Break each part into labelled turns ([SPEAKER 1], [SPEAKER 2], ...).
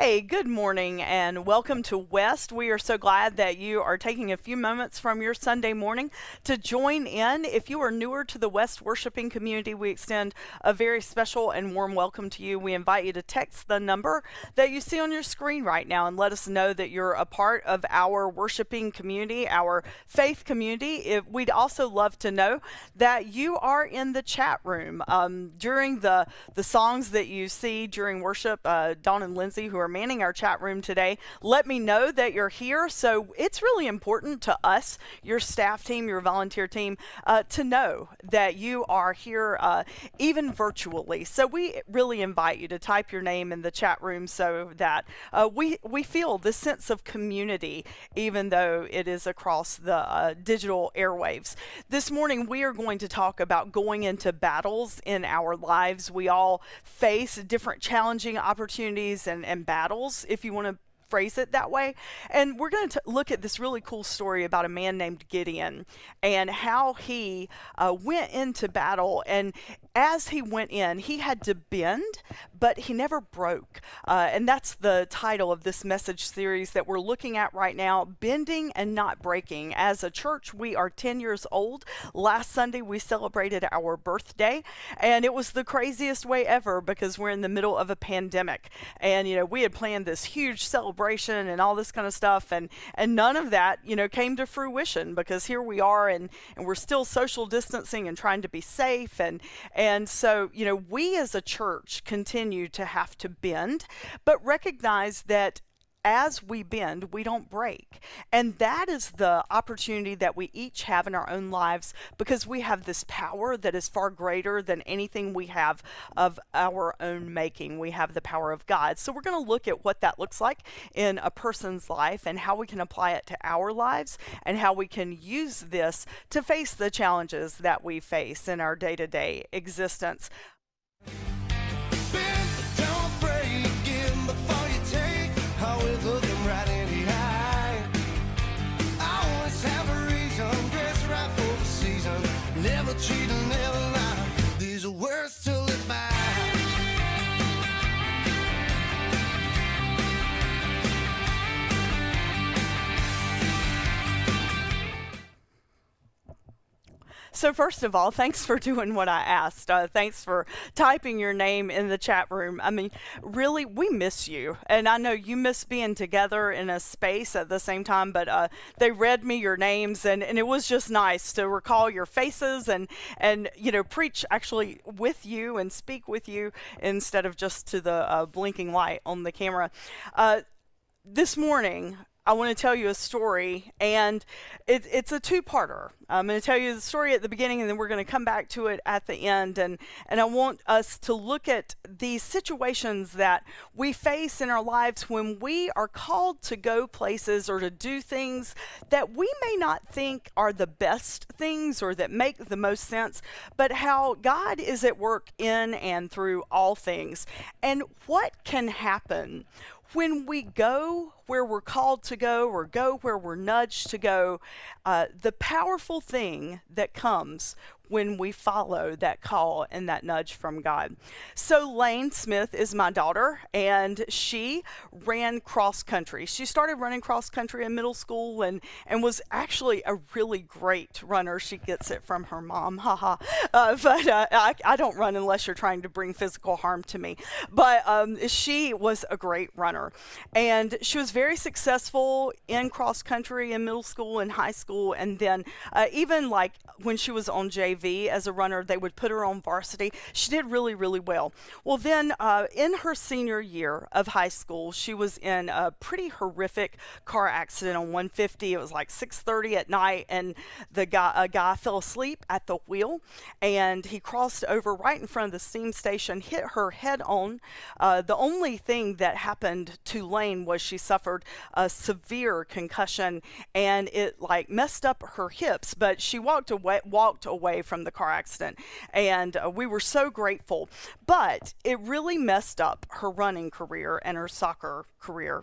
[SPEAKER 1] Hey, good morning and welcome to West. We are so glad that you are taking a few moments from your Sunday morning to join in. If you are newer to the West worshiping community, we extend a very special and warm welcome to you. We invite you to text the number that you see on your screen right now and let us know that you're a part of our worshiping community, our faith community. We'd also love to know that you are in the chat room. During the songs that you see during worship, Dawn and Lindsay, who are manning our chat room today, let me know that you're here. So it's really important to us, your staff team, your volunteer team, to know that you are here even virtually. So we really invite you to type your name in the chat room so that we feel this sense of community, even though it is across the digital airwaves. This morning, we are going to talk about going into battles in our lives. We all face different challenging opportunities and battles, if you want to phrase it that way. And we're going to look at this really cool story about a man named Gideon and how he went into battle. And as he went in, he had to bend, but he never broke. And that's the title of this message series that we're looking at right now, Bending and Not Breaking. As a church, we are 10 years old. Last Sunday, we celebrated our birthday, and it was the craziest way ever because we're in the middle of a pandemic. And, we had planned this huge celebration and all this kind of stuff, and none of that, came to fruition because here we are and we're still social distancing and trying to be safe. And so, we as a church continue to have to bend, but recognize that as we bend, we don't break. And that is the opportunity that we each have in our own lives because we have this power that is far greater than anything we have of our own making. We have the power of God. So we're going to look at what that looks like in a person's life and how we can apply it to our lives and how we can use this to face the challenges that we face in our day-to-day existence. So first of all, thanks for doing what I asked. Thanks for typing your name in the chat room. I mean, really, we miss you. And I know you miss being together in a space at the same time, but they read me your names, and it was just nice to recall your faces and preach actually with you and speak with you instead of just to the blinking light on the camera. This morning, I want to tell you a story, and it's a two-parter. I'm going to tell you the story at the beginning, and then we're going to come back to it at the end. And I want us to look at these situations that we face in our lives when we are called to go places or to do things that we may not think are the best things or that make the most sense, but how God is at work in and through all things. And what can happen when we go where we're called to go or go where we're nudged to go, the powerful thing that comes when we follow that call and that nudge from God. So Lane Smith is my daughter, and she ran cross country. She started running cross country in middle school and was actually a really great runner. She gets it from her mom, haha. But I don't run unless you're trying to bring physical harm to me. But she was a great runner, and she was very successful in cross country in middle school and high school, and then even like when she was on JV as a runner, they would put her on varsity. She did really, really well. Well, then in her senior year of high school, she was in a pretty horrific car accident on 150. It was like 6:30 at night, and a guy fell asleep at the wheel, and he crossed over right in front of the steam station, hit her head on. The only thing that happened to Lane was she suffered a severe concussion, and it like messed up her hips, but she walked away from the car accident, and we were so grateful. But it really messed up her running career and her soccer career,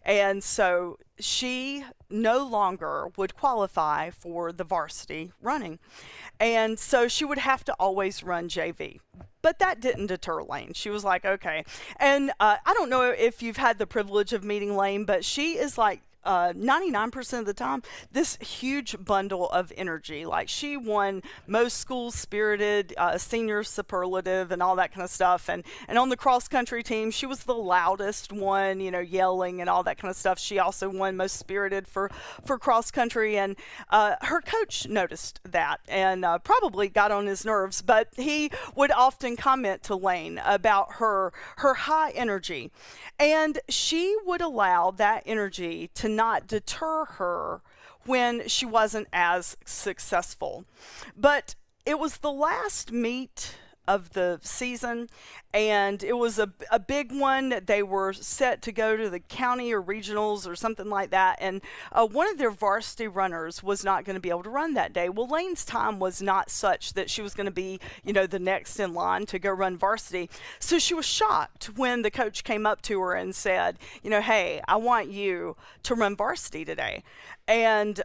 [SPEAKER 1] and so she no longer would qualify for the varsity running, and so she would have to always run JV. But that didn't deter Lane. She was like, okay. And I don't know if you've had the privilege of meeting Lane, but she is like 99% of the time, this huge bundle of energy. Like, she won most schools spirited, senior superlative, and all that kind of stuff. And on the cross country team, she was the loudest one, you know, yelling and all that kind of stuff. She also won most spirited for cross country. And her coach noticed that and probably got on his nerves. But he would often comment to Lane about her high energy. And she would allow that energy to not deter her when she wasn't as successful. But it was the last meet of the season, and it was a big one. They were set to go to the county or regionals or something like that, and one of their varsity runners was not going to be able to run that day. Well, Lane's time was not such that she was going to be, you know, the next in line to go run varsity. So she was shocked when the coach came up to her and said, you know, hey, I want you to run varsity today. And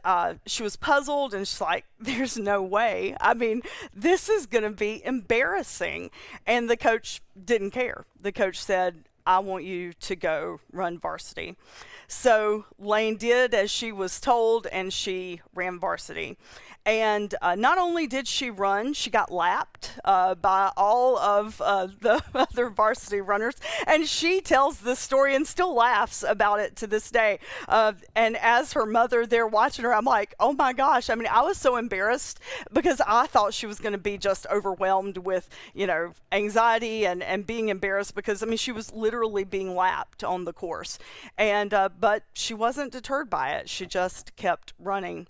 [SPEAKER 1] she was puzzled, and she's like, there's no way. I mean, this is going to be embarrassing. And the coach didn't care. The coach said, I want you to go run varsity. So Lane did as she was told, and she ran varsity. And not only did she run, she got lapped by all of the other varsity runners. And she tells this story and still laughs about it to this day. And as her mother there watching her, I'm like, oh my gosh. I mean, I was so embarrassed because I thought she was going to be just overwhelmed with, you know, anxiety and being embarrassed because, I mean, she was literally being lapped on the course. And but she wasn't deterred by it. She just kept running.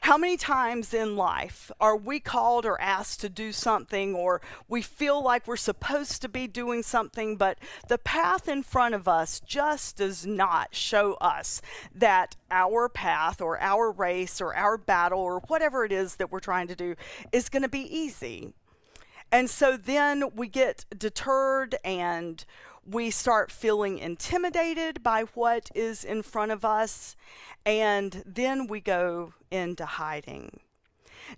[SPEAKER 1] How many times in life are we called or asked to do something, or we feel like we're supposed to be doing something, but the path in front of us just does not show us that our path or our race or our battle or whatever it is that we're trying to do is going to be easy. And so then we get deterred and we start feeling intimidated by what is in front of us, and then we go into hiding.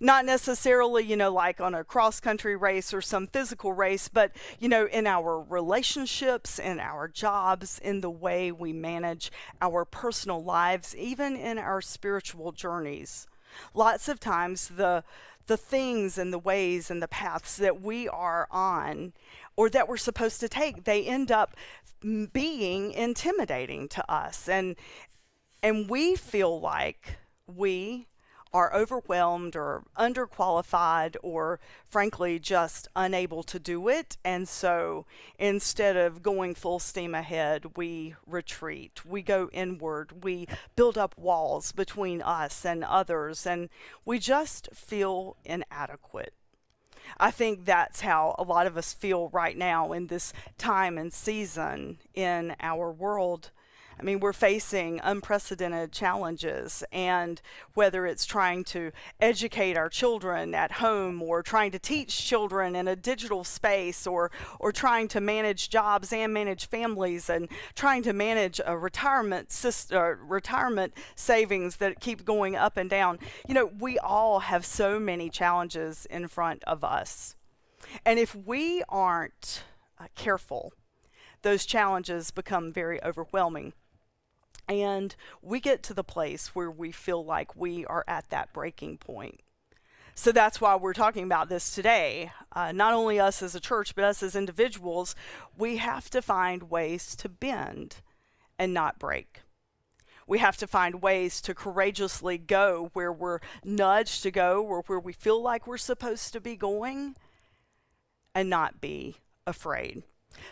[SPEAKER 1] Not necessarily, you know, like on a cross-country race or some physical race, but, you know, in our relationships, in our jobs, in the way we manage our personal lives, even in our spiritual journeys. Lots of times the things and the ways and the paths that we are on or that we're supposed to take, they end up being intimidating to us. And we feel like we are overwhelmed or underqualified or frankly just unable to do it. And so instead of going full steam ahead, we retreat, we go inward, we build up walls between us and others, and we just feel inadequate. I think that's how a lot of us feel right now in this time and season in our world. I mean, we're facing unprecedented challenges, and whether it's trying to educate our children at home or trying to teach children in a digital space or trying to manage jobs and manage families and trying to manage a retirement savings that keep going up and down. You know, we all have so many challenges in front of us. And if we aren't careful, those challenges become very overwhelming. And we get to the place where we feel like we are at that breaking point. So that's why we're talking about this today. Not only us as a church, but us as individuals, we have to find ways to bend and not break. We have to find ways to courageously go where we're nudged to go or where we feel like we're supposed to be going and not be afraid.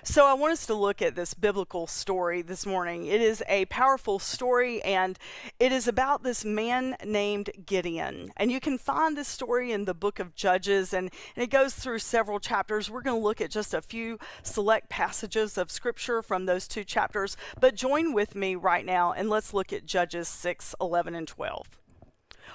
[SPEAKER 1] So I want us to look at this biblical story this morning. It is a powerful story, and it is about this man named Gideon. And you can find this story in the book of Judges, and it goes through several chapters. We're going to look at just a few select passages of scripture from those two chapters. But join with me right now, and let's look at Judges 6, 11, and 12.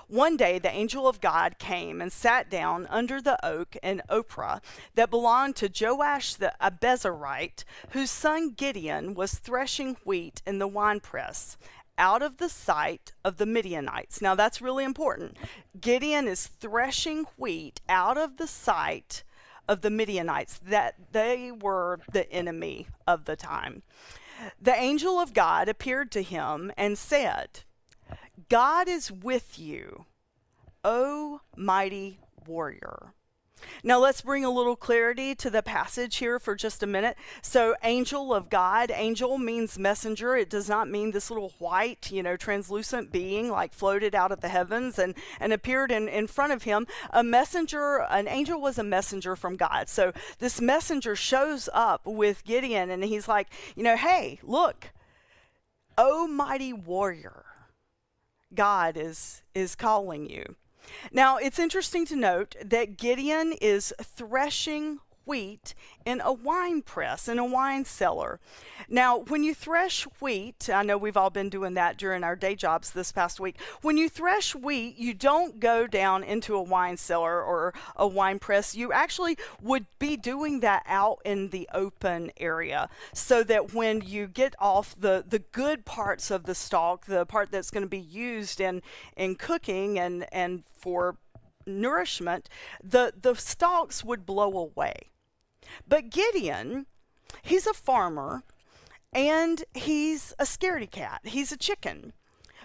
[SPEAKER 1] One day the angel of God came and sat down under the oak in Ophrah that belonged to Joash the Abiezrite, whose son Gideon was threshing wheat in the winepress, out of the sight of the Midianites. Now that's really important. Gideon is threshing wheat out of the sight of the Midianites, that they were the enemy of the time. The angel of God appeared to him and said, God is with you, O mighty warrior. Now let's bring a little clarity to the passage here for just a minute. So angel of God, angel means messenger. It does not mean this little white, translucent being like floated out of the heavens and appeared in front of him. A messenger, an angel was a messenger from God. So this messenger shows up with Gideon and he's like, hey, look, oh mighty warrior, God is calling you. Now, it's interesting to note that Gideon is threshing wheat in a wine press, in a wine cellar. Now, when you thresh wheat, I know we've all been doing that during our day jobs this past week. When you thresh wheat, you don't go down into a wine cellar or a wine press. You actually would be doing that out in the open area so that when you get off the good parts of the stalk, the part that's going to be used in cooking and for nourishment, the stalks would blow away. But Gideon, he's a farmer and he's a scaredy cat. He's a chicken.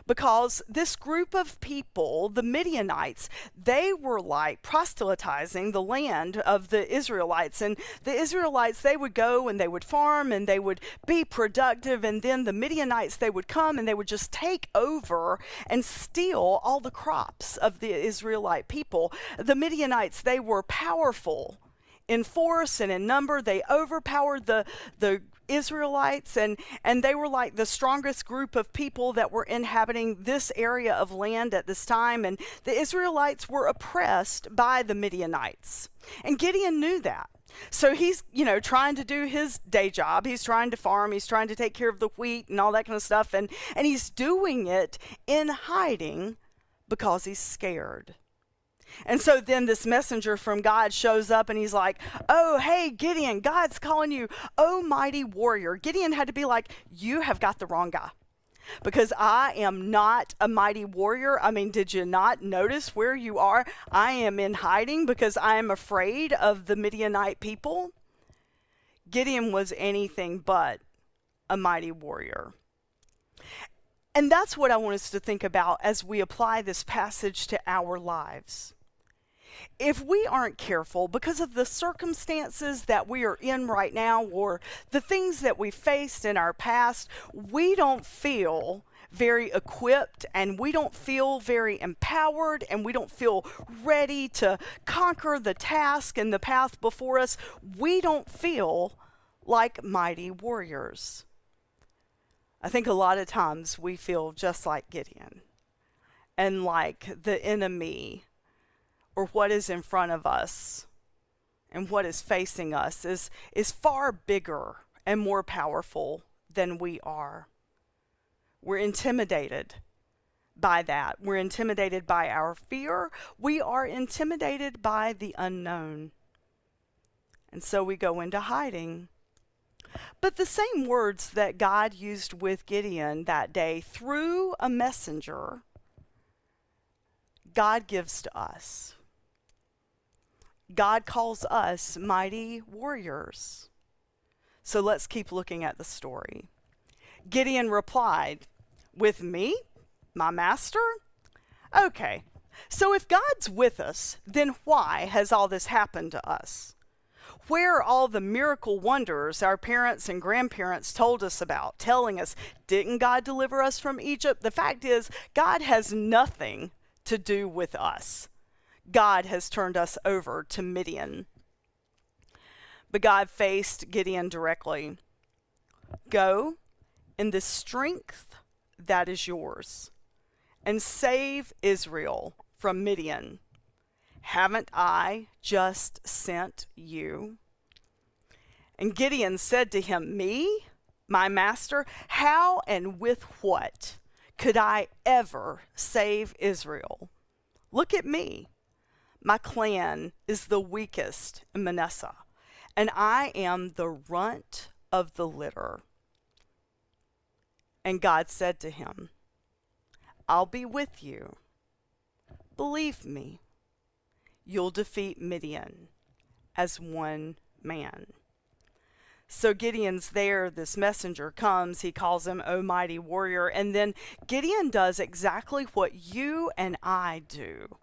[SPEAKER 1] Because this group of people, the Midianites, they were like proselytizing the land of the Israelites. And the Israelites, they would go and they would farm and they would be productive. And then the Midianites, they would come and they would just take over and steal all the crops of the Israelite people. The Midianites, they were powerful in force and in number. They overpowered the Israelites, and they were like the strongest group of people that were inhabiting this area of land at this time. And the Israelites were oppressed by the Midianites. And Gideon knew that. So he's, trying to do his day job. He's trying to farm. He's trying to take care of the wheat and all that kind of stuff. And he's doing it in hiding because he's scared. And so then this messenger from God shows up and he's like, oh, hey, Gideon, God's calling you, oh, mighty warrior. Gideon had to be like, you have got the wrong guy, because I am not a mighty warrior. I mean, did you not notice where you are? I am in hiding because I am afraid of the Midianite people. Gideon was anything but a mighty warrior. And that's what I want us to think about as we apply this passage to our lives. If we aren't careful because of the circumstances that we are in right now or the things that we faced in our past, we don't feel very equipped and we don't feel very empowered and we don't feel ready to conquer the task and the path before us. We don't feel like mighty warriors. I think a lot of times we feel just like Gideon and like the enemy, or what is in front of us and what is facing us is far bigger and more powerful than we are. We're intimidated by that. We're intimidated by our fear. We are intimidated by the unknown. And so we go into hiding. But the same words that God used with Gideon that day through a messenger, God gives to us. God calls us mighty warriors. So let's keep looking at the story. Gideon replied, with me, my master? Okay, so if God's with us, then why has all this happened to us? Where are all the miracle wonders our parents and grandparents told us about, telling us, didn't God deliver us from Egypt? The fact is, God has nothing to do with us. God has turned us over to Midian. But God faced Gideon directly. Go in the strength that is yours and save Israel from Midian. Haven't I just sent you? And Gideon said to him, me, my master, how and with what could I ever save Israel? Look at me. My clan is the weakest in Manasseh, and I am the runt of the litter. And God said to him, I'll be with you. Believe me, you'll defeat Midian, as one man. So Gideon's there, this messenger comes, he calls him O mighty warrior, and then Gideon does exactly what you and I do.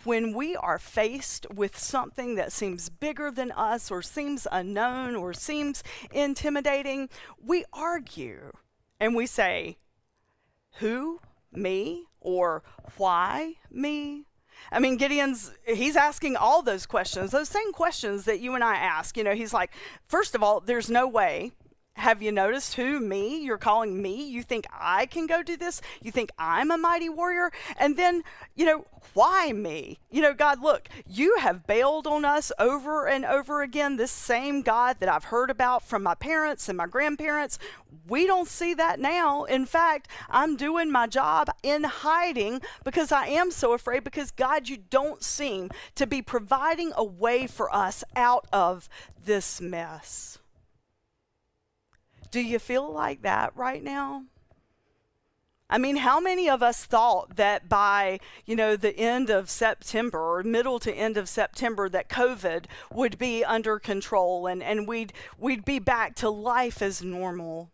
[SPEAKER 1] When we are faced with something that seems bigger than us or seems unknown or seems intimidating, we argue and we say, who? Me? Or why me? I mean, he's asking all those questions, those same questions that you and I ask. He's like, first of all, there's no way. Have you noticed who? Me? You're calling me? You think I can go do this? You think I'm a mighty warrior? And then, why me? God, look, you have bailed on us over and over again. This same God that I've heard about from my parents and my grandparents, we don't see that now. In fact, I'm doing my job in hiding because I am so afraid, because God, you don't seem to be providing a way for us out of this mess. Do you feel like that right now? I mean, how many of us thought that by, the end of September or middle to end of September that COVID would be under control and we'd be back to life as normal?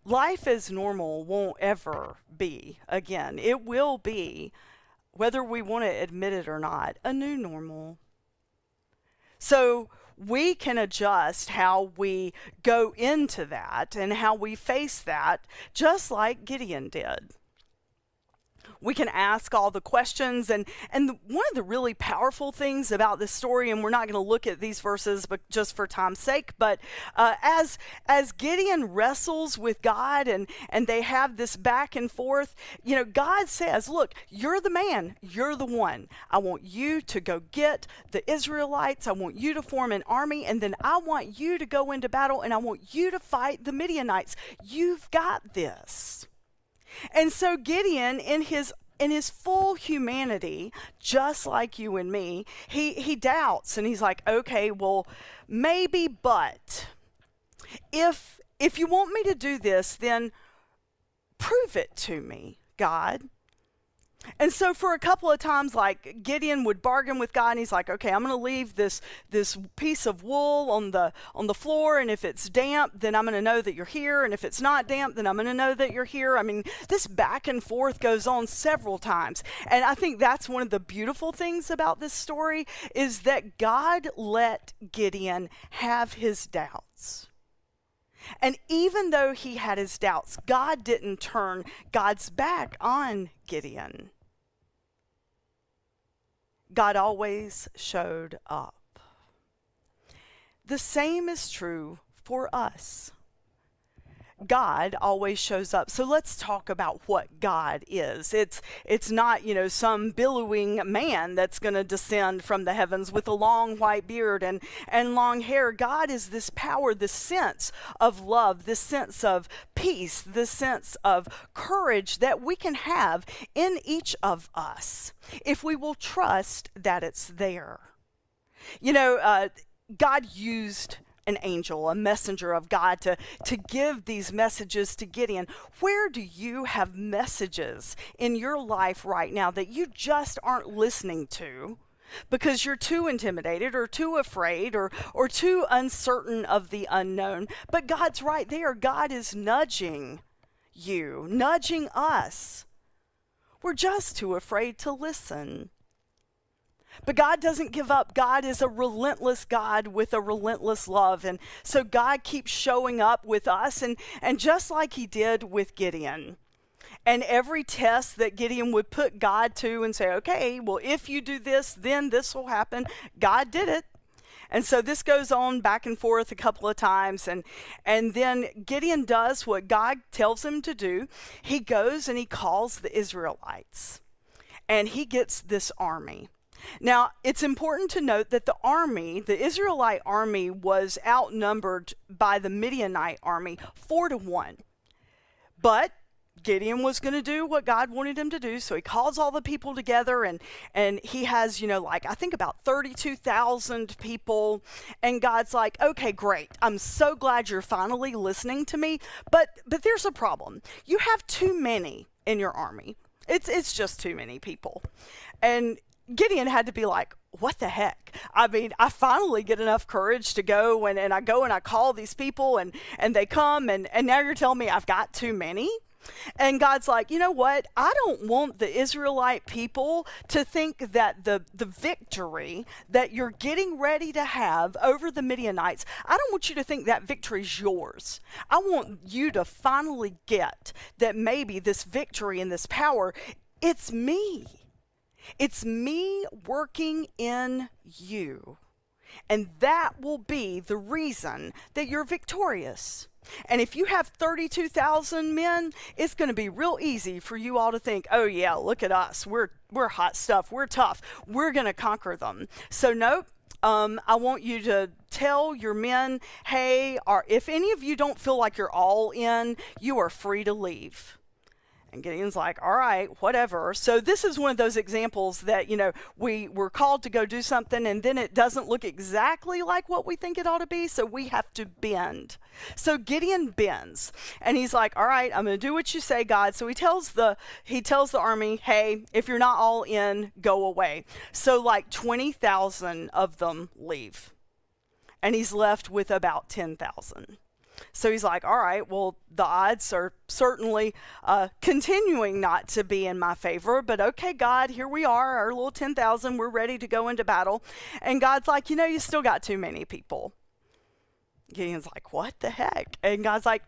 [SPEAKER 1] Life as normal won't ever be again. It will be, whether we want to admit it or not, a new normal. So we can adjust how we go into that and how we face that, just like Gideon did. We can ask all the questions, and one of the really powerful things about this story, and we're not going to look at these verses but just for time's sake, but as Gideon wrestles with God and they have this back and forth, God says, look, you're the man, you're the one. I want you to go get the Israelites. I want you to form an army, and then I want you to go into battle, and I want you to fight the Midianites. You've got this. And so Gideon, in his full humanity, just like you and me, he doubts, and he's like, okay, well, maybe, but if you want me to do this, then prove it to me, God. And so for a couple of times, like, Gideon would bargain with God, and he's like, okay, I'm going to leave this piece of wool on the floor, and if it's damp, then I'm going to know that you're here, and if it's not damp, then I'm going to know that you're here. I mean, this back and forth goes on several times. And I think that's one of the beautiful things about this story, is that God let Gideon have his doubts. And even though he had his doubts, God didn't turn God's back on Gideon. God always showed up. The same is true for us. God always shows up. So let's talk about what God is. It's not, some billowing man that's going to descend from the heavens with a long white beard and long hair. God is this power, this sense of love, this sense of peace, this sense of courage that we can have in each of us if we will trust that it's there. God used an angel, a messenger of God, to give these messages to Gideon. Where do you have messages in your life right now that you just aren't listening to because you're too intimidated or too afraid or too uncertain of the unknown? But God's right there. God is nudging you, nudging us. We're just too afraid to listen. But God doesn't give up. God is a relentless God with a relentless love. And so God keeps showing up with us, and just like he did with Gideon. And every test that Gideon would put God to and say, okay, well, if you do this, then this will happen. God did it. And so this goes on back and forth a couple of times. And then Gideon does what God tells him to do. He goes and he calls the Israelites. And he gets this army. Now, it's important to note that the Israelite army, was outnumbered by the Midianite army 4-1. But Gideon was going to do what God wanted him to do, so he calls all the people together, and he has, I think about 32,000 people, and God's like, okay, great, I'm so glad you're finally listening to me, but there's a problem. You have too many in your army. It's just too many people. And Gideon had to be like, what the heck? I mean, I finally get enough courage to go and I go and I call these people and they come and now you're telling me I've got too many? And God's like, you know what? I don't want the Israelite people to think that the victory that you're getting ready to have over the Midianites, I don't want you to think that victory's yours. I want you to finally get that maybe this victory and this power, it's me. It's me working in you. And that will be the reason that you're victorious. And if you have 32,000 men, it's going to be real easy for you all to think, oh yeah, look at us. We're hot stuff. We're tough. We're going to conquer them. So nope. I want you to tell your men, hey, if any of you don't feel like you're all in, you are free to leave. And Gideon's like, all right, whatever. So this is one of those examples that, we were called to go do something and then it doesn't look exactly like what we think it ought to be. So we have to bend. So Gideon bends and he's like, all right, I'm going to do what you say, God. So he tells the army, hey, if you're not all in, go away. So like 20,000 of them leave and he's left with about 10,000. So he's like, all right, well, the odds are certainly continuing not to be in my favor. But okay, God, here we are, our little 10,000. We're ready to go into battle. And God's like, you still got too many people. Gideon's like, what the heck? And God's like,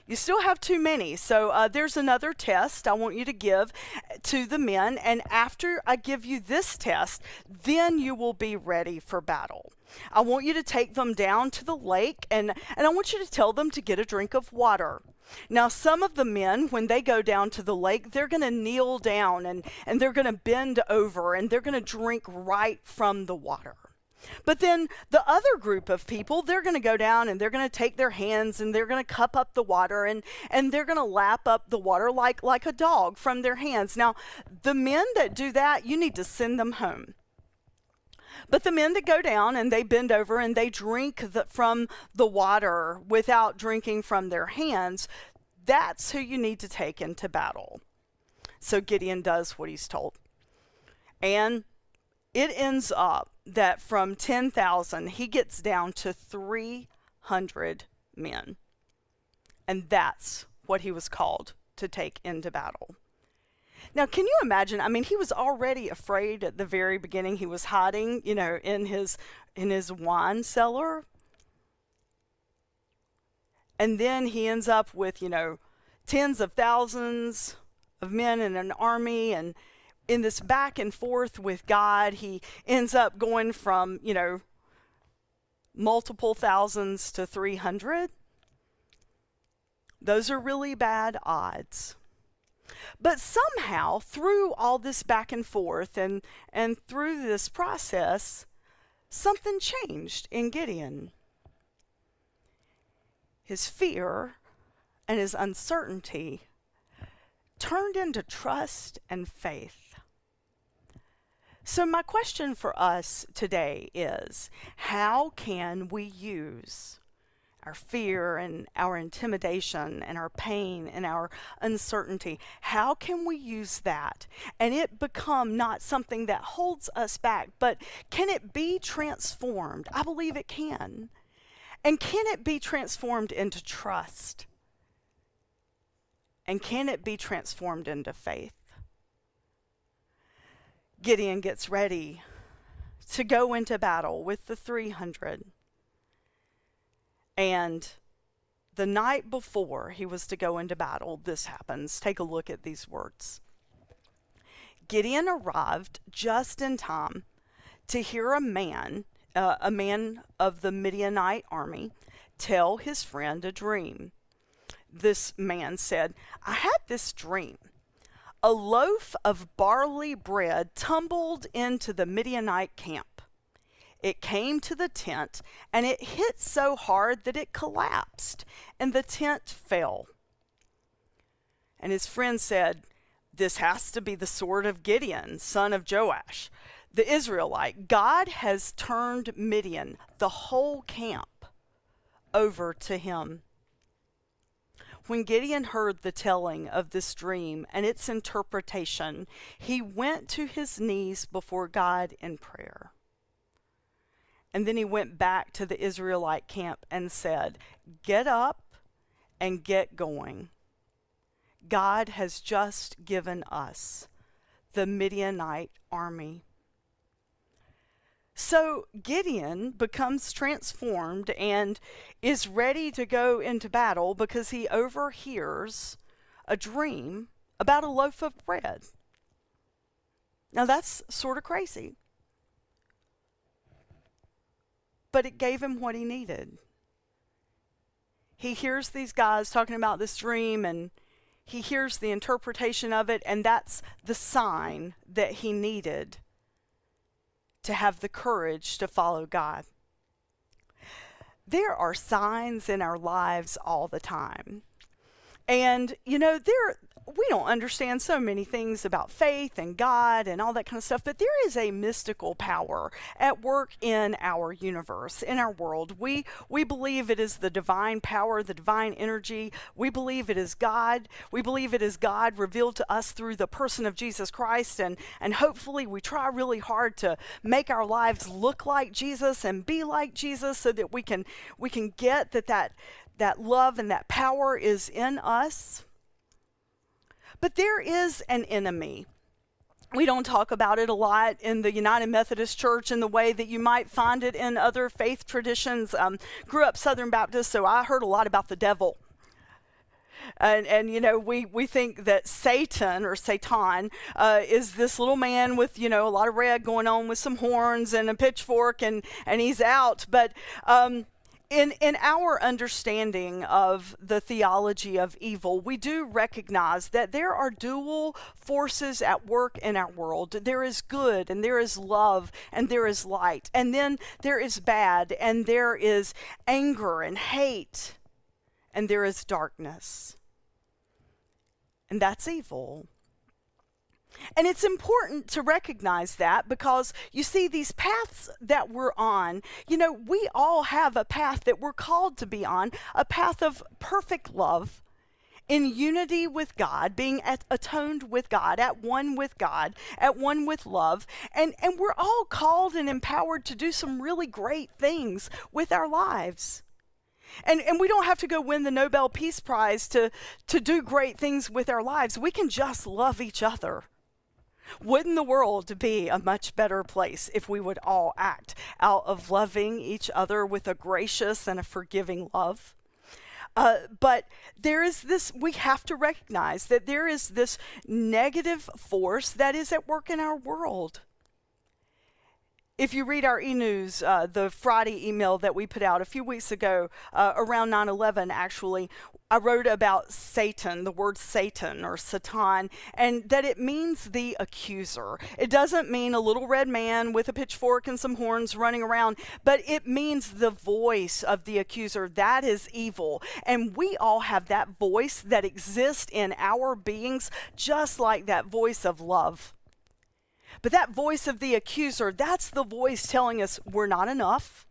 [SPEAKER 1] you still have too many. So there's another test I want you to give to the men. And after I give you this test, then you will be ready for battle. I want you to take them down to the lake and I want you to tell them to get a drink of water. Now, some of the men, when they go down to the lake, they're going to kneel down and they're going to bend over and they're going to drink right from the water. But then the other group of people, they're going to go down and they're going to take their hands and they're going to cup up the water and they're going to lap up the water like a dog from their hands. Now, the men that do that, you need to send them home. But the men that go down and they bend over and they drink from the water without drinking from their hands, that's who you need to take into battle. So Gideon does what he's told. And it ends up that from 10,000, he gets down to 300 men. And that's what he was called to take into battle. Now, can you imagine? I mean, he was already afraid at the very beginning. He was hiding, in his wine cellar. And then he ends up with, tens of thousands of men in an army. And in this back and forth with God, he ends up going from, multiple thousands to 300. Those are really bad odds. But somehow, through all this back and forth and through this process, something changed in Gideon. His fear and his uncertainty turned into trust and faith. So my question for us today is, how can we use our fear and our intimidation and our pain and our uncertainty? How can we use that and it become not something that holds us back, but can it be transformed? I believe it can. And can it be transformed into trust? And can it be transformed into faith? Gideon gets ready to go into battle with the 300. And the night before he was to go into battle, this happens. Take a look at these words. Gideon arrived just in time to hear a man of the Midianite army, tell his friend a dream. This man said, I had this dream. A loaf of barley bread tumbled into the Midianite camp. It came to the tent, and it hit so hard that it collapsed, and the tent fell. And his friend said, this has to be the sword of Gideon, son of Joash, the Israelite. God has turned Midian, the whole camp, over to him. When Gideon heard the telling of this dream and its interpretation, he went to his knees before God in prayer. And then he went back to the Israelite camp and said, "Get up and get going. God has just given us the Midianite army." So Gideon becomes transformed and is ready to go into battle because he overhears a dream about a loaf of bread. Now that's sort of crazy, but it gave him what he needed. He hears these guys talking about this dream, and he hears the interpretation of it, and that's the sign that he needed to have the courage to follow God. There are signs in our lives all the time. And, we don't understand so many things about faith and God and all that kind of stuff, but there is a mystical power at work in our universe, in our world. We believe it is the divine power, the divine energy. We believe it is God. We believe it is God revealed to us through the person of Jesus Christ, and hopefully we try really hard to make our lives look like Jesus and be like Jesus so that we can get that love and that power is in us. But there is an enemy. We don't talk about it a lot in the United Methodist Church in the way that you might find it in other faith traditions. Grew up Southern Baptist, so I heard a lot about the devil. And we think that Satan or Satan is this little man with, a lot of red going on with some horns and a pitchfork, and he's out. But in our understanding of the theology of evil, we do recognize that there are dual forces at work in our world. There is good, and there is love, and there is light. And then there is bad, and there is anger and hate, and there is darkness. And that's evil. And it's important to recognize that, because you see, these paths that we're on, we all have a path that we're called to be on, a path of perfect love, in unity with God, being atoned with God, at one with God, at one with love. And we're all called and empowered to do some really great things with our lives. And we don't have to go win the Nobel Peace Prize to do great things with our lives. We can just love each other. Wouldn't the world be a much better place if we would all act out of loving each other with a gracious and a forgiving love? But there is this, we have to recognize that there is this negative force that is at work in our world. If you read our e-news, the Friday email that we put out a few weeks ago, around 9/11 actually, I wrote about Satan, the word Satan or Satan, and that it means the accuser. It doesn't mean a little red man with a pitchfork and some horns running around, but it means the voice of the accuser. That is evil. And we all have that voice that exists in our beings, just like that voice of love. But that voice of the accuser, that's the voice telling us we're not enough,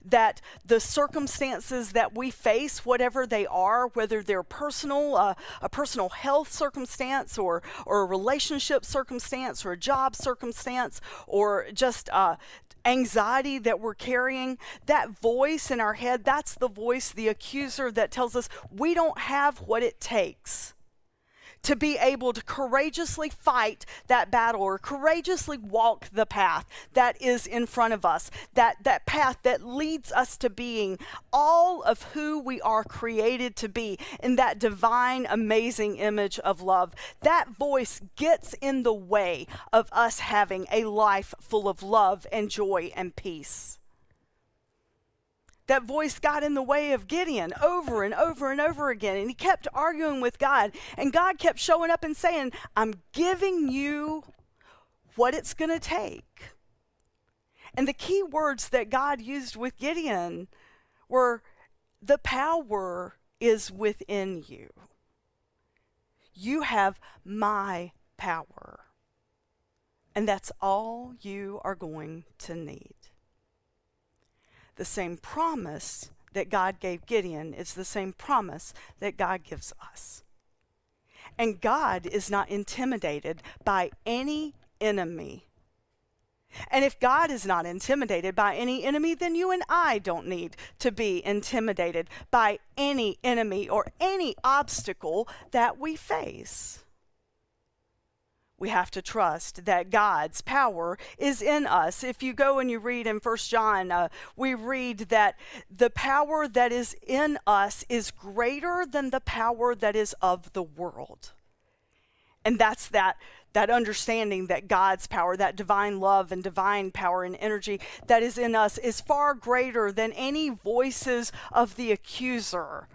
[SPEAKER 1] that the circumstances that we face, whatever they are, whether they're personal, a personal health circumstance, or a relationship circumstance, or a job circumstance, or just anxiety that we're carrying, that voice in our head, that's the voice, the accuser, that tells us we don't have what it takes to be able to courageously fight that battle, or courageously walk the path that is in front of us, that path that leads us to being all of who we are created to be in that divine, amazing image of love. That voice gets in the way of us having a life full of love and joy and peace. That voice got in the way of Gideon over and over and over again, and he kept arguing with God, and God kept showing up and saying, I'm giving you what it's going to take. And the key words that God used with Gideon were, the power is within you. You have my power, and that's all you are going to need. The same promise that God gave Gideon is the same promise that God gives us. And God is not intimidated by any enemy. And if God is not intimidated by any enemy, then you and I don't need to be intimidated by any enemy or any obstacle that we face. We have to trust that God's power is in us. If you go and you read in 1 John, we read that the power that is in us is greater than the power that is of the world. And that's that understanding that God's power, that divine love and divine power and energy that is in us is far greater than any voices of the accuser,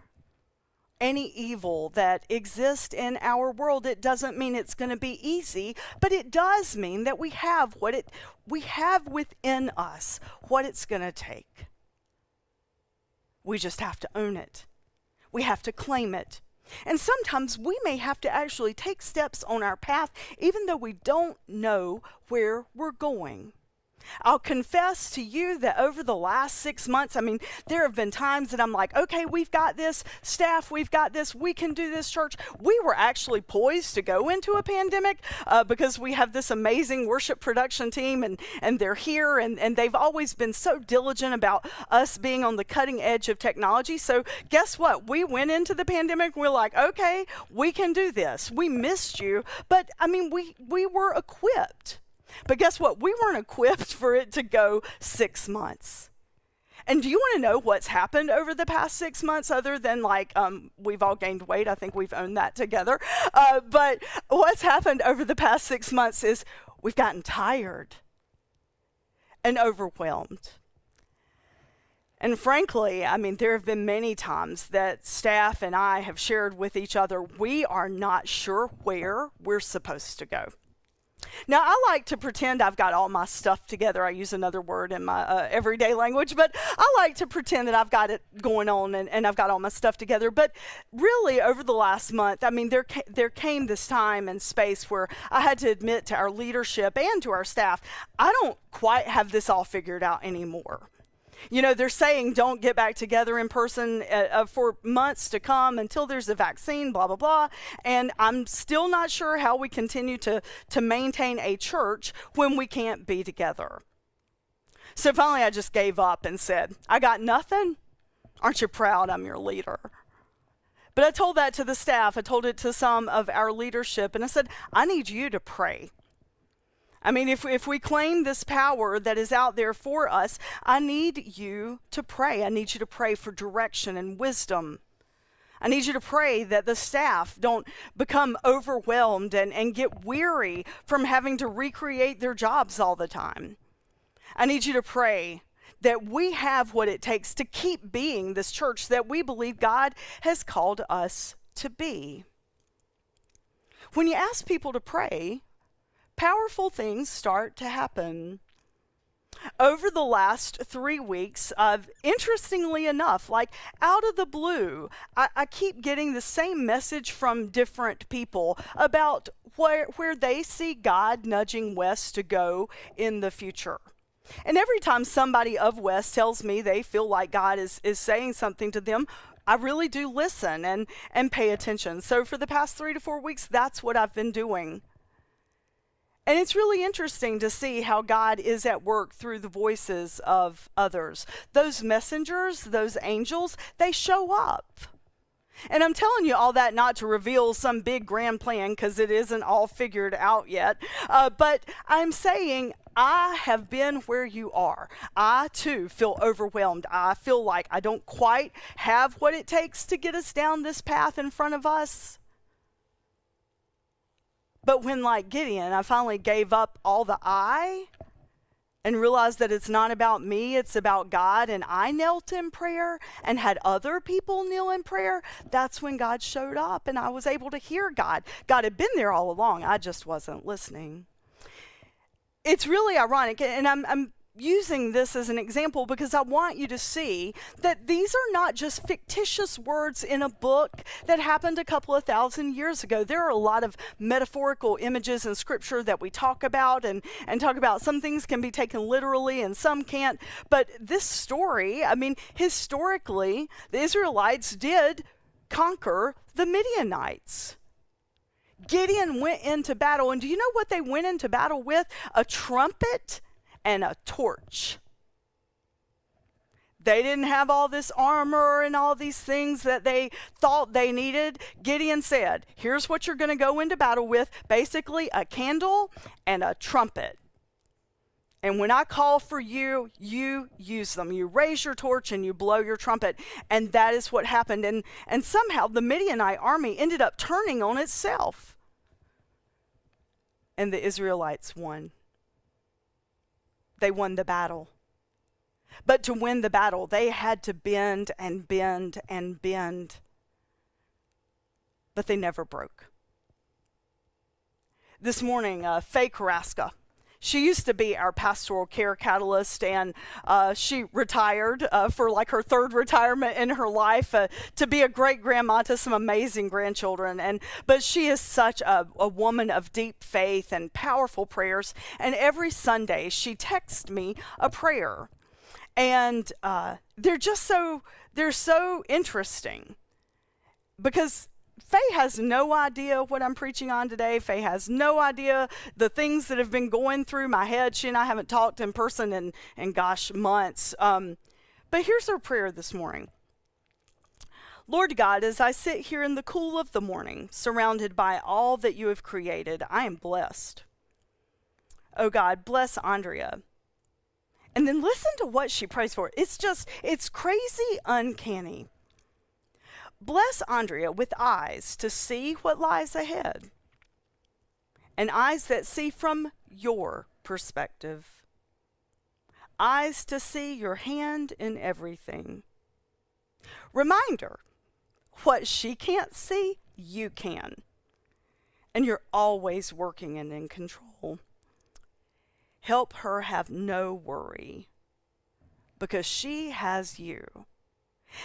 [SPEAKER 1] any evil that exists in our world. It doesn't mean it's going to be easy, but it does mean that we have within us what it's going to take. We just have to own it. We have to claim it. And sometimes we may have to actually take steps on our path, even though we don't know where we're going. I'll confess to you that over the last 6 months, there have been times that I'm like, okay, we've got this, staff, we've got this, we can do this, church. We were actually poised to go into a pandemic because we have this amazing worship production team and they're here and they've always been so diligent about us being on the cutting edge of technology. So guess what? We went into the pandemic, we're like, okay, we can do this. We missed you, but we were equipped. But guess what? We weren't equipped for it to go 6 months. And do you want to know what's happened over the past 6 months other than we've all gained weight? I think we've owned that together. But what's happened over the past 6 months is we've gotten tired and overwhelmed. And frankly, there have been many times that staff and I have shared with each other, we are not sure where we're supposed to go. Now, I like to pretend I've got all my stuff together. I use another word in my everyday language, but I like to pretend that I've got it going on and I've got all my stuff together. But really, over the last month, there came this time and space where I had to admit to our leadership and to our staff, I don't quite have this all figured out anymore. They're saying don't get back together in person for months to come until there's a vaccine, blah, blah, blah. And I'm still not sure how we continue to maintain a church when we can't be together. So finally, I just gave up and said, I got nothing. Aren't you proud I'm your leader? But I told that to the staff. I told it to some of our leadership. And I said, I need you to pray. If we claim this power that is out there for us, I need you to pray. I need you to pray for direction and wisdom. I need you to pray that the staff don't become overwhelmed and get weary from having to recreate their jobs all the time. I need you to pray that we have what it takes to keep being this church that we believe God has called us to be. When you ask people to pray, powerful things start to happen. Over the last 3 weeks, interestingly enough, out of the blue, I keep getting the same message from different people about where they see God nudging West to go in the future. And every time somebody of West tells me they feel like God is saying something to them, I really do listen and pay attention. So for the past 3 to 4 weeks, that's what I've been doing. And it's really interesting to see how God is at work through the voices of others. Those messengers, those angels, they show up. And I'm telling you all that not to reveal some big grand plan because it isn't all figured out yet. But I'm saying I have been where you are. I too feel overwhelmed. I feel like I don't quite have what it takes to get us down this path in front of us. But when, like Gideon, I finally gave up all the I and realized that it's not about me, it's about God, and I knelt in prayer and had other people kneel in prayer, that's when God showed up and I was able to hear God. God had been there all along. I just wasn't listening. It's really ironic, and I'm using this as an example because I want you to see that these are not just fictitious words in a book that happened a couple of thousand years ago. There are a lot of metaphorical images in scripture that we talk about and talk about. Some things can be taken literally and some can't. But this story, I mean, historically, the Israelites did conquer the Midianites. Gideon went into battle, and do you know what they went into battle with? A trumpet and a torch. They didn't have all this armor and all these things that they thought they needed. Gideon said, here's what you're going to go into battle with. Basically, a candle and a trumpet. And when I call for you, you use them. You raise your torch and you blow your trumpet. And that is what happened. And somehow the Midianite army ended up turning on itself. And the Israelites won. They won the battle. But to win the battle, they had to bend and bend and bend. But they never broke. This morning, Faye Carrasca, she used to be our pastoral care catalyst, and she retired for like her third retirement in her life to be a great grandma to some amazing grandchildren. But she is such a woman of deep faith and powerful prayers. And every Sunday she texts me a prayer, and they're so interesting because Faye has no idea what I'm preaching on today. Faye has no idea the things that have been going through my head. She and I haven't talked in person in gosh, months. But here's her prayer this morning. Lord God, as I sit here in the cool of the morning, surrounded by all that you have created, I am blessed. Oh God, bless Andrea. And then listen to what she prays for. It's crazy uncanny. Bless Andrea with eyes to see what lies ahead, and eyes that see from your perspective, eyes to see your hand in everything. Remind her, what she can't see, you can, and you're always working and in control. Help her have no worry, because she has you.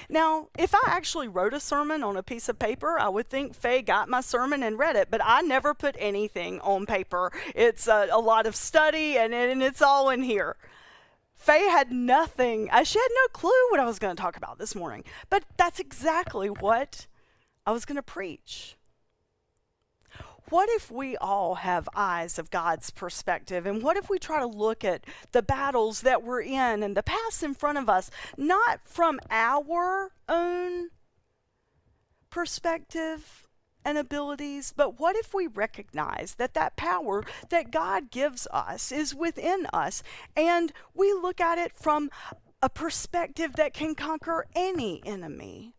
[SPEAKER 1] Now, if I actually wrote a sermon on a piece of paper, I would think Faye got my sermon and read it, but I never put anything on paper. It's a lot of study, and it's all in here. Faye had nothing. She had no clue what I was going to talk about this morning, but that's exactly what I was going to preach. What if we all have eyes of God's perspective? And what if we try to look at the battles that we're in and the past in front of us, not from our own perspective and abilities, but what if we recognize that that power that God gives us is within us, and we look at it from a perspective that can conquer any enemy?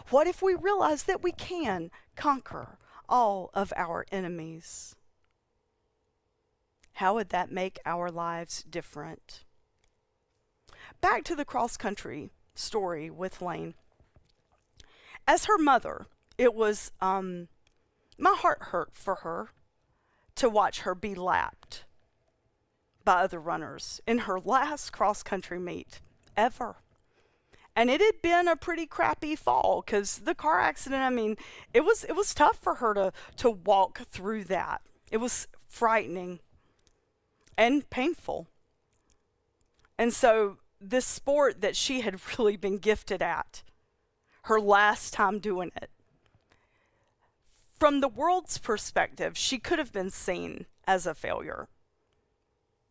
[SPEAKER 1] What if we realize that we can conquer all of our enemies? How would that make our lives different? Back to the cross-country story with Lane. As her mother, it was, my heart hurt for her to watch her be lapped by other runners in her last cross-country meet ever. And it had been a pretty crappy fall because the car accident, I mean, it was tough for her to walk through that. It was frightening and painful. And so this sport that she had really been gifted at, her last time doing it, from the world's perspective, she could have been seen as a failure,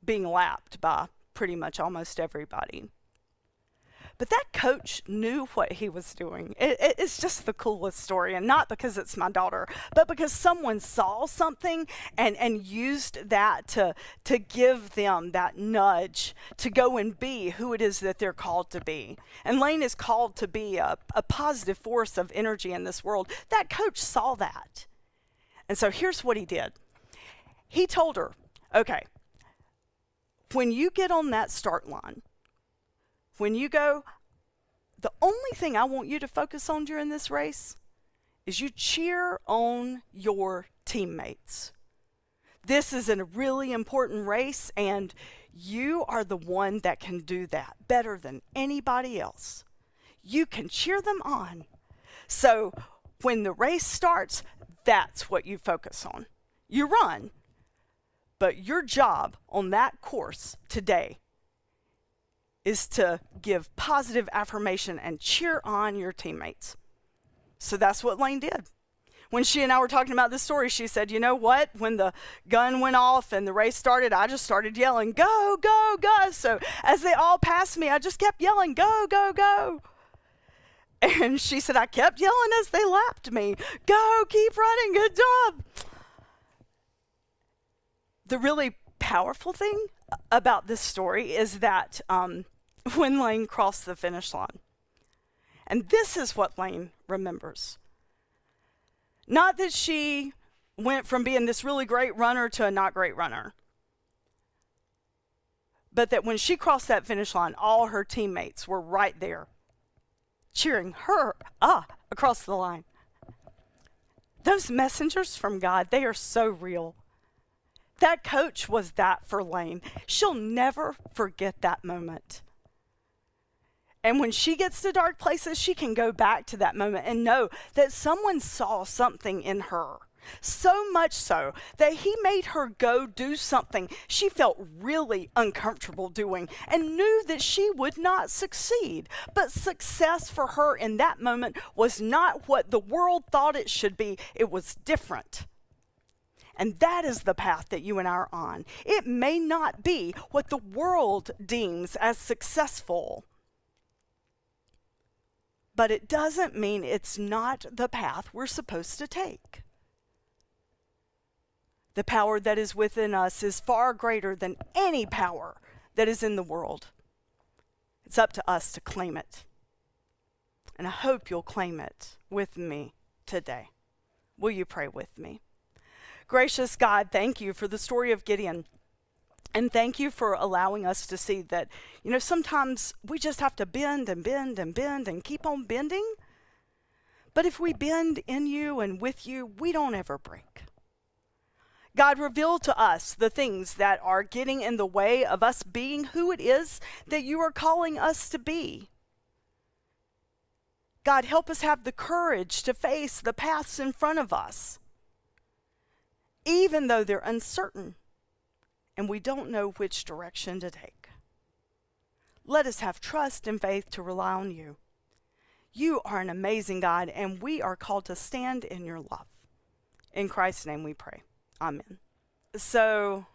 [SPEAKER 1] being lapped by pretty much almost everybody. But that coach knew what he was doing. It's just the coolest story, and not because it's my daughter, but because someone saw something and used that to give them that nudge to go and be who it is that they're called to be. And Lane is called to be a positive force of energy in this world. That coach saw that. And so here's what he did. He told her, okay, when you get on that start line, when you go, the only thing I want you to focus on during this race is you cheer on your teammates. This is a really important race, and You are the one that can do that better than anybody else. You can cheer them on. So when the race starts, that's what you focus on. You run, but your job on that course today is to give positive affirmation and cheer on your teammates. So that's what Lane did. When she and I were talking about this story, she said, you know what? When the gun went off and the race started, I just started yelling, go, go, go. So as they all passed me, I just kept yelling, go, go, go. And she said, I kept yelling as they lapped me. Go, keep running, good job. The really powerful thing about this story is that when Lane crossed the finish line, and this is what Lane remembers. Not that she went from being this really great runner to a not great runner, but that when she crossed that finish line, all her teammates were right there cheering her across the line. Those messengers from God, they are so real. That coach was that for Lane. She'll never forget that moment. And when she gets to dark places, she can go back to that moment and know that someone saw something in her. So much so that he made her go do something she felt really uncomfortable doing and knew that she would not succeed. But success for her in that moment was not what the world thought it should be. It was different. And that is the path that you and I are on. It may not be what the world deems as successful, but it doesn't mean it's not the path we're supposed to take. The power that is within us is far greater than any power that is in the world. It's up to us to claim it. And I hope you'll claim it with me today. Will you pray with me? Gracious God, thank you for the story of Gideon. And thank you for allowing us to see that, sometimes we just have to bend and bend and bend and keep on bending. But if we bend in you and with you, we don't ever break. God, reveal to us the things that are getting in the way of us being who it is that you are calling us to be. God, help us have the courage to face the paths in front of us, even though they're uncertain and we don't know which direction to take. Let us have trust and faith to rely on you. You are an amazing God, and we are called to stand in your love. In Christ's name we pray. Amen. So,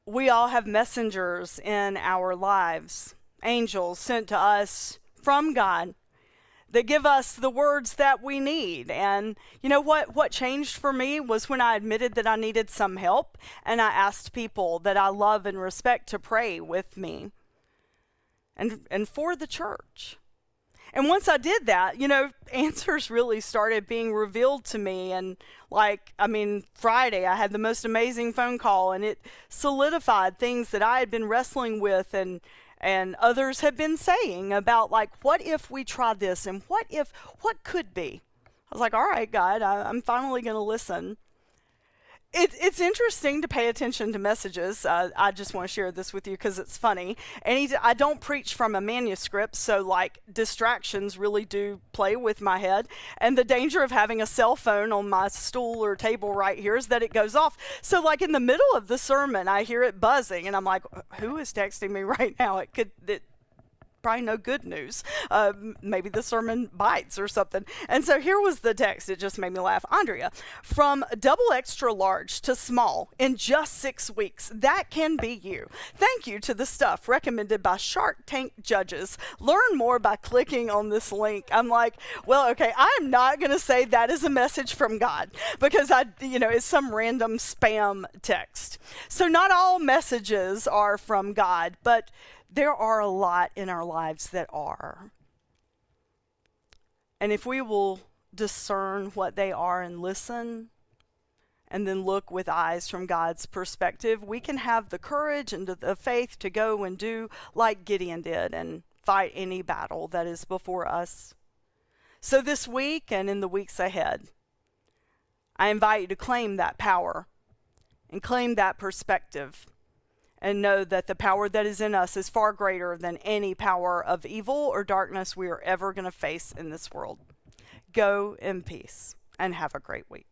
[SPEAKER 1] we all have messengers in our lives, angels sent to us from God that give us the words that we need. And you know what changed for me was when I admitted that I needed some help, and I asked people that I love and respect to pray with me and for the church. And once I did that, answers really started being revealed to me. And Friday I had the most amazing phone call, and it solidified things that I had been wrestling with and others had been saying about what if we try this and what could be. I was like, all right, God, I'm finally going to listen. It's interesting to pay attention to messages. I just want to share this with you because it's funny. And I don't preach from a manuscript, so distractions really do play with my head. And the danger of having a cell phone on my stool or table right here is that it goes off. So in the middle of the sermon, I hear it buzzing, and I'm like, who is texting me right now? It probably no good news. Maybe the sermon bites or something. And so here was the text. It just made me laugh. Andrea, from double extra large to small in just 6 weeks. That can be you. Thank you to the stuff recommended by Shark Tank judges. Learn more by clicking on this link. I'm like, well, okay, I'm not going to say that is a message from God because it's some random spam text. So not all messages are from God, but there are a lot in our lives that are. And if we will discern what they are and listen, and then look with eyes from God's perspective, we can have the courage and the faith to go and do like Gideon did and fight any battle that is before us. So this week and in the weeks ahead, I invite you to claim that power and claim that perspective and know that the power that is in us is far greater than any power of evil or darkness we are ever going to face in this world. Go in peace and have a great week.